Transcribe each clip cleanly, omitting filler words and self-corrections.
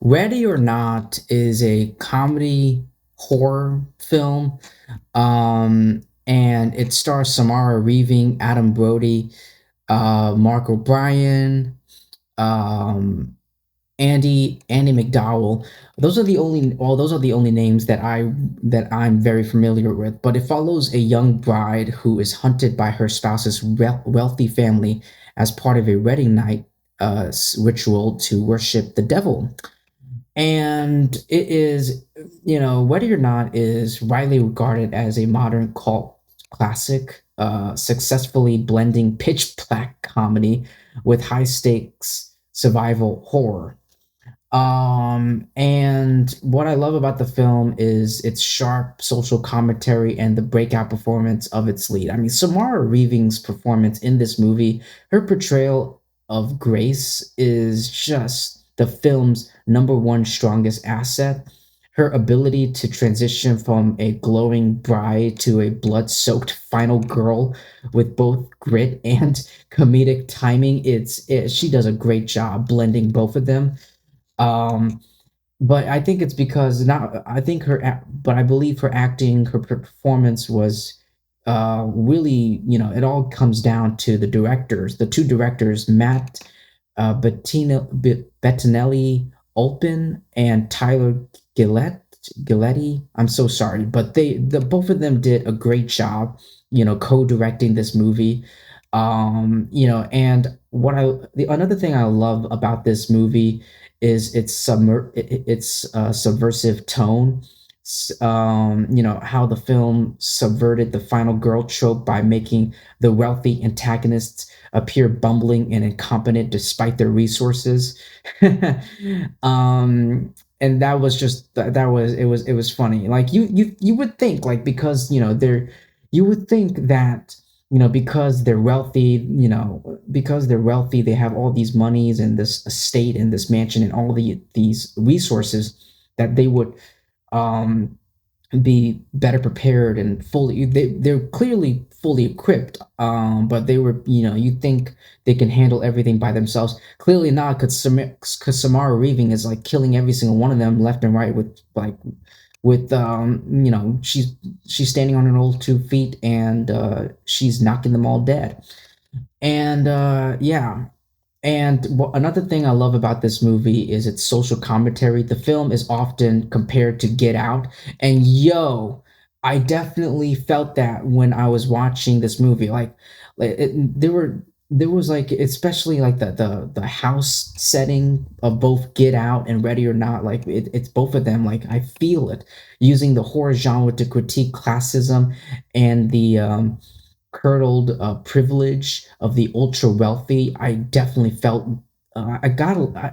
Ready or Not is a comedy horror film, and it stars Samara Weaving, Adam Brody, Mark O'Brien, um, Andy McDowell. Those are the only names that I'm very familiar with. But it follows a young bride who is hunted by her spouse's wealthy family as part of a wedding night ritual to worship the devil. And it is, whether or not is widely regarded as a modern cult classic, successfully blending pitch black comedy with high stakes survival horror. And what I love about the film is its sharp social commentary and the breakout performance of its lead. I mean, Samara Weaving's performance in this movie, her portrayal of Grace is just the film's number one strongest asset. Her ability to transition from a glowing bride to a blood-soaked final girl with both grit and comedic timing, she does a great job blending both of them. um, but I think it's because not. I think but I believe her acting, her performance was really. It all comes down to the directors, the two directors, Matt Bettinelli Olpin and Tyler Gillette. Gilletti. I'm so sorry, but both of them did a great job. Co-directing this movie. And the another thing I love about this movie is its subversive tone. How the film subverted the final girl trope by making the wealthy antagonists appear bumbling and incompetent despite their resources. And that was just that was it was funny. Like you would think, like, because you would think that because they're wealthy, they have all these monies and this estate and this mansion and all these resources, that they would um be better prepared and they're clearly fully equipped. But they were, you think they can handle everything by themselves. Clearly not, because Samara Weaving is like killing every single one of them left and right with she's standing on her old 2 feet, and she's knocking them all dead. And yeah. And another thing I love about this movie is its social commentary. The film is often compared to Get Out, and I definitely felt that when I was watching this movie. There was, like, especially like the house setting of both Get Out and Ready or Not. Like, it's both of them. Like, I feel it, using the horror genre to critique classism and the curdled privilege of the ultra wealthy. I definitely felt I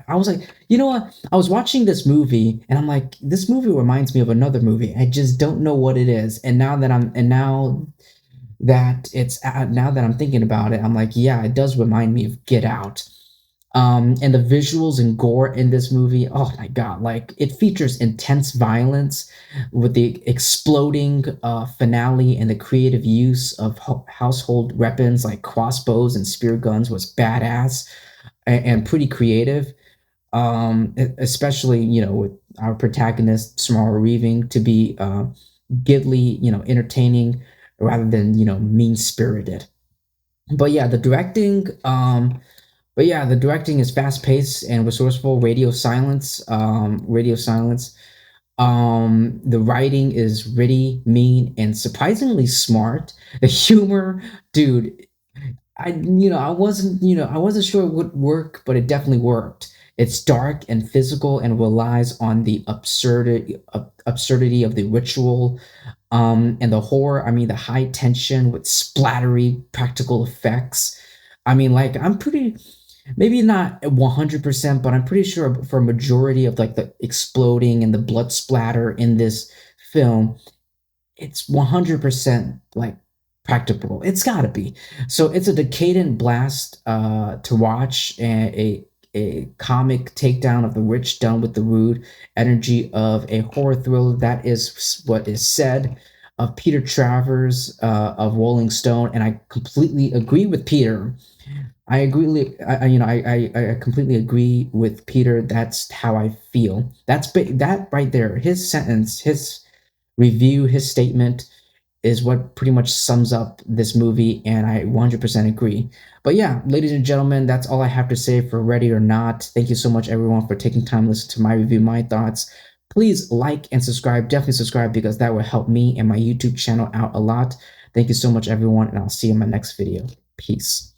was like, you know what? I was watching this movie and I'm like, this movie reminds me of another movie. I just don't know what it is. And now that I'm thinking about it, I'm like, yeah, it does remind me of Get Out. And the visuals and gore in this movie, oh my god, like, it features intense violence with the exploding finale, and the creative use of household weapons like crossbows and spear guns was badass and pretty creative. Especially, with our protagonist Samara Weaving to be giddily, entertaining rather than, mean spirited. But yeah, the directing is fast paced and resourceful. Radio silence. The writing is witty, mean, and surprisingly smart. The humor, dude, I wasn't sure it would work, but it definitely worked. It's dark and physical and relies on the absurdity of the ritual, and the horror. I mean, the high tension with splattery practical effects. I mean, like, I'm pretty, maybe not 100%, but I'm pretty sure for a majority of, like, the exploding and the blood splatter in this film, it's 100% like practical. It's got to be. So it's a decadent blast to watch, and a comic takedown of the rich done with the rude energy of a horror thriller. That is what is said of Peter Travers of Rolling Stone, and I completely agree with Peter. I agree. I completely agree with Peter. That's how I feel. That right there. His sentence, his review, his statement is what pretty much sums up this movie, and I 100% agree. But yeah, ladies and gentlemen, that's all I have to say for Ready or Not. Thank you so much, everyone, for taking time to listen to my review, my thoughts. Please like and subscribe. Definitely subscribe because that will help me and my YouTube channel out a lot. Thank you so much, everyone, and I'll see you in my next video. Peace.